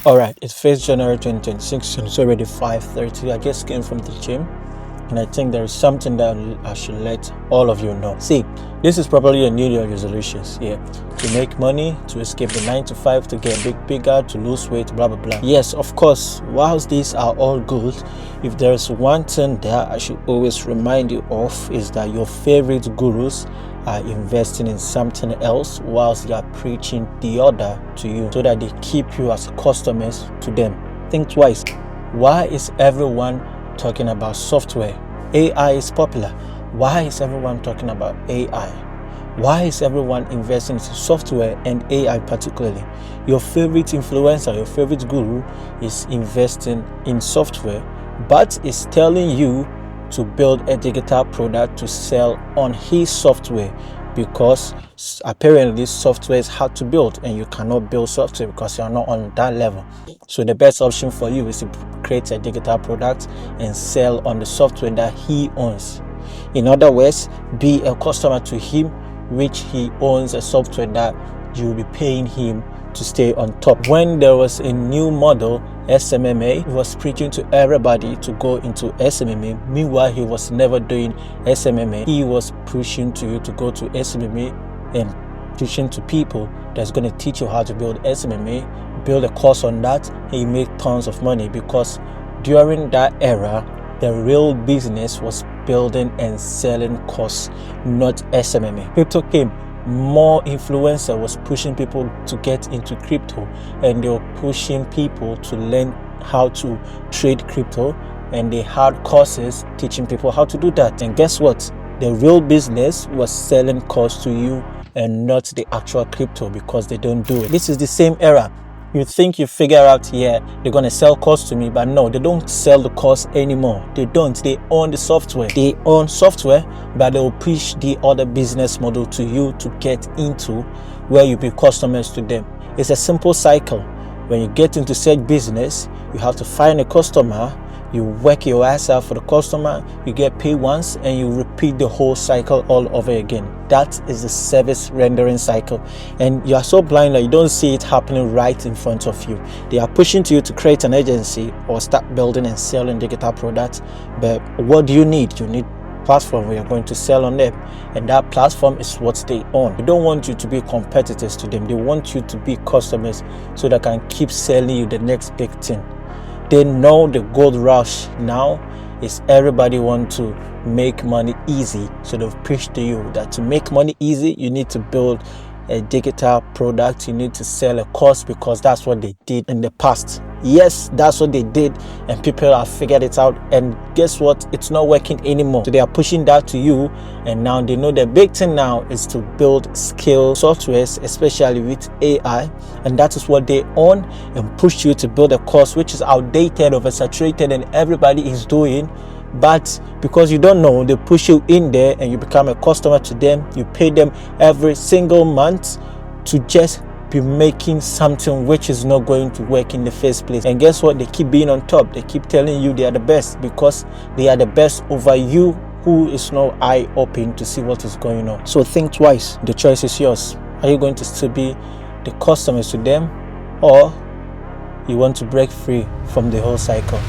Alright, it's 1st January 2026 and it's already 5:30. I just came from the gym and I think there is something that I should let all of you know. See, this is probably a New Year resolutions, yeah. To make money, to escape the 9 to 5, to get bigger, to lose weight, blah blah blah. Yes, of course, whilst these are all good, if there is one thing that I should always remind you of is that your favorite gurus are investing in something else whilst they are preaching the other to you, so that they keep you as customers to them. Think twice. Why is everyone talking about software? AI is popular. Why is everyone talking about AI? Why is everyone investing in software and AI particularly? Your favorite influencer, your favorite guru is investing in software, but is telling you to build a digital product to sell on his software, because apparently software is hard to build and you cannot build software because you're not on that level. So the best option for you is to create a digital product and sell on the software that he owns. In other words, be a customer to him, which he owns a software that you'll be paying him to stay on top. When there was a new model, SMMA, he was preaching to everybody to go into SMMA. Meanwhile, he was never doing SMMA. He was pushing to you to go to SMMA and teaching to people that's going to teach you how to build SMMA, build a course on that, and he made tons of money, because during that era, the real business was building and selling courses, not SMMA. Crypto came. More influencer was pushing people to get into crypto, and they were pushing people to learn how to trade crypto, and they had courses teaching people how to do that. And guess what? The real business was selling course to you and not the actual crypto, because they don't do it. This is the same era. You think you figure out, yeah, they're gonna sell course to me, but no, they don't sell the course anymore. They don't. They own the software. They own software, but they will push the other business model to you to get into, where you be customers to them. It's a simple cycle. When you get into such business, you have to find a customer, you work your ass out for the customer, you get paid once, and you repeat the whole cycle all over again. That is the service rendering cycle, and you are so blind that you don't see it happening right in front of you. They are pushing to you to create an agency or start building and selling digital products, but what do you need? You need platform where you're going to sell on them, and that platform is what they own. They don't want you to be competitors to them. They want you to be customers so they can keep selling you the next big thing. They know the gold rush now is everybody want to make money easy, so they've preached to you that to make money easy, you need to build a digital product, you need to sell a course, because that's what they did in the past. Yes, that's what they did, and people have figured it out, and guess what? It's not working anymore. So they are pushing that to you, and now they know the big thing now is to build skill softwares, especially with AI, and that is what they own, and push you to build a course which is outdated, oversaturated, and everybody is doing. But because you don't know, they push you in there and you become a customer to them. You pay them every single month to just be making something which is not going to work in the first place. And guess what? They keep being on top. They keep telling you they are the best, because they are the best over you, who is not eye open to see what is going on. So think twice. The choice is yours. Are you going to still be the customers to them, or you want to break free from the whole cycle?